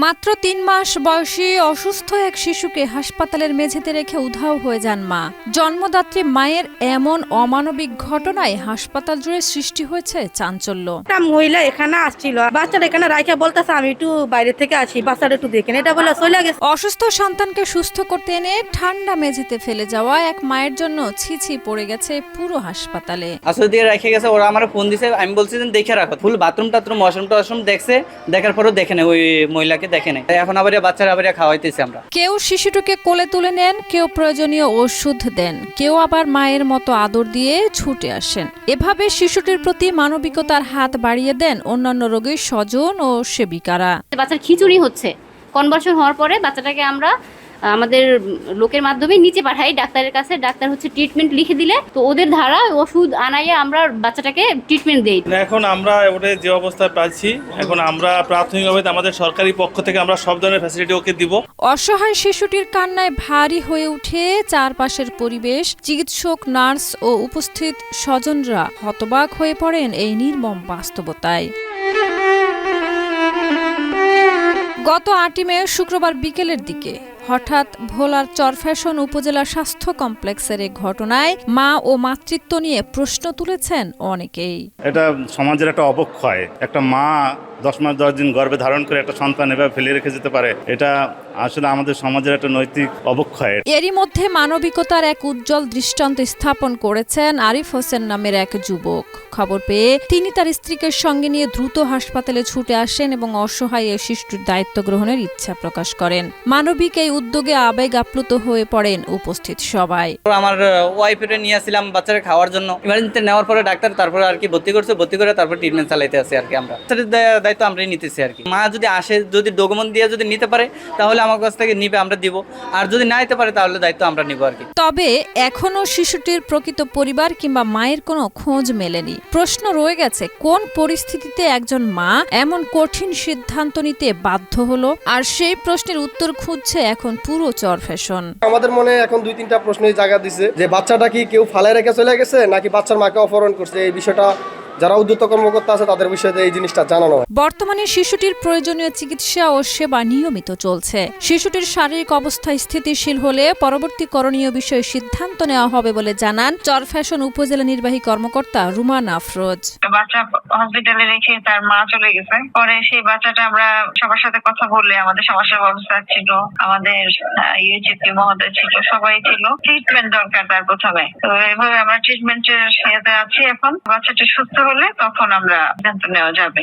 মাত্র ৩ মাস বয়সী অসুস্থ এক শিশুকে হাসপাতালের মেঝেতে রেখে উধাও হয়ে যান মা। জন্মদাত্রী মায়ের এমন অমানবিক ঘটনায় হাসপাতাল জুড়ে সৃষ্টি হয়েছে চাঞ্চল্য। একটা মহিলা এখানে আসছিল, বাচ্চাটা এখানে রাইখা বলতেছে আমি একটু বাইরে থেকে আসি, বাচ্চাটা একটু দেখেন, এটা বলে চলে গেছে। অসুস্থ সন্তানকে সুস্থ করতে এনে ঠান্ডা মেঝেতে ফেলে যাওয়া এক মায়ের জন্য ছিছি পড়ে গেছে পুরো হাসপাতালে। আসলে দিয়ে রেখে গেছে, ওরা আমার ফোন দিছে, আমি বলছি যে দেখে রাখো। ফুল বাথরুম টাথরুম ওয়াশরুম দেখছে, দেখার পরও দেখে নেই, ওই মহিলাকে দেখে নেই। এখন আবার বাচ্চারা আবার খাওয়াইতেছি আমরা। কেউ শিশুটিকে কোলে তুলে নেন, কেউ প্রয়োজনীয় ওষুধ দেন, কেউ আবার মায়ের মতো আদর দিয়ে ছুটে আসেন। এভাবে শিশুটির প্রতি মানবিকতার হাত বাড়িয়ে দেন অন্যান্য রোগীর স্বজন ও সেবিকারা। বাচ্চার খিচুড়ি হচ্ছে, কনভার্সন হওয়ার পরে বাচ্চাটাকে আমরা আমাদের লোকের মাধ্যমে নিচে পাঠাই ডাক্তারের কাছে। ডাক্তার হচ্ছে ট্রিটমেন্ট লিখে দিলে তো ওদের ধারা ওষুধ আনাইয়ে আমরা বাচ্চাটাকে ট্রিটমেন্ট দেই। এখন আমরা ওটা যে অবস্থায় পাচ্ছি, এখন আমরা প্রাথমিকভাবে আমাদের সরকারি পক্ষ থেকে আমরা সব ধরনের ফ্যাসিলিটি ওকে দিব। অসহায় শিশুটির কান্নায় ভারী হয়ে উঠে চারপাশের পরিবেশ, চিকিৎসক, নার্স ও উপস্থিত স্বজনরা হতবাক হয়ে পড়েন এই নির্মম বাস্তবতায়। গত ৮ মে শুক্রবার বিকেলের দিকে হঠাৎ ভোলার চরফ্যাশন উপজেলা স্বাস্থ্য কমপ্লেক্সের এই ঘটনায় মা ও মাতৃত্ব নিয়ে প্রশ্ন তুলেছেন অনেকেই। এটা সমাজের একটা অবক্ষয়। একটা মা 10 মাস 10 দিন গর্ভে ধারণ করে একটা সন্তান এভাবে ফেলে রেখে যেতে পারে, এটা আসলে আমাদের সমাজের একটা নৈতিক অবক্ষয়। এরই মধ্যে মানবিকতার এক উজ্জ্বল দৃষ্টান্ত স্থাপন করেছেন আরিফ হোসেন নামের এক যুবক। খবর পেয়ে তিনি তার স্ত্রীকে সঙ্গে নিয়ে দ্রুত হাসপাতালে ছুটে আসেন এবং অসহায় এই শিশুটির দায়িত্ব গ্রহণের ইচ্ছা প্রকাশ করেন। মানবিক এই উদ্যোগে আবেগ আপ্লুত হয়ে পড়েন উপস্থিত সবাই। আমার ওয়াইফের নিয়েছিলাম বাচ্চারা খাওয়ার জন্য, ইমার্জেন্সিতে নেওয়ার পরে ডাক্তার তারপরে আর কি ভর্তি করছে, ভর্তি করে তারপর ট্রিটমেন্ট চালাইতে আছি আর কি। আমরা দায়িত্ব আমরাই নিতেছি আর কি। মা যদি আসে, যদি ডকুমেন্ট দিয়ে যদি নিতে পারে তাহলে আমার কাছ থেকে নিবে, আমরা দিব। আর যদি না নিতে পারে তাহলে দায়িত্ব আমরা নিব আর কি। তবে এখনো শিশুটির প্রকৃত পরিবার কিংবা মায়ের কোনো খোঁজ মেলেনি। প্রশ্ন রয়ে গেছে, কোন পরিস্থিতিতে একজন মা এমন কঠিন সিদ্ধান্ত নিতে বাধ্য হলো? আর সেই প্রশ্নের উত্তর খুঁজছে এখন পুরো চরফ্যাশন। আমাদের মনে এখন 2-3টা প্রশ্নের জায়গা দিছে যে বাচ্চাটা কি কেউ ফালায় রেখে চলে গেছে নাকি বাচ্চার মাকে অপহরণ করছে। এই বিষয়টা যারা উদ্যত কর্মকর্তা আছে তাদের বিষয়ে এই জিনিসটা জানানো হয়। বর্তমানে শিশুটির প্রয়োজনীয় চিকিৎসা ও সেবা নিয়মিত চলছে। শিশুটির শারীরিক অবস্থা স্থিতিশীল হলে পরবর্তী করণীয় বিষয়ে সিদ্ধান্ত নেওয়া হবে বলে জানান চরফ্যাশন উপজেলা নির্বাহী কর্মকর্তা রুমান আফরোজ। বাচ্চা হসপিটালে রেখে তার মা চলে গেছে, পরে সেই বাচ্চাটা আমরা সবার সাথে কথা বললে আমাদের সমাজসেবা অফিসার ছিল, আমাদের ইউএইচসি মহোদয় ছিল, সবাই ছিল। ট্রিটমেন্ট দরকার তার প্রথমে, তো এভাবে আমরা ট্রিটমেন্টের সাথে আছি। এখন বাচ্চাটা সুস্থ হলে তখন আমরা সিদ্ধান্ত নেওয়া যাবে।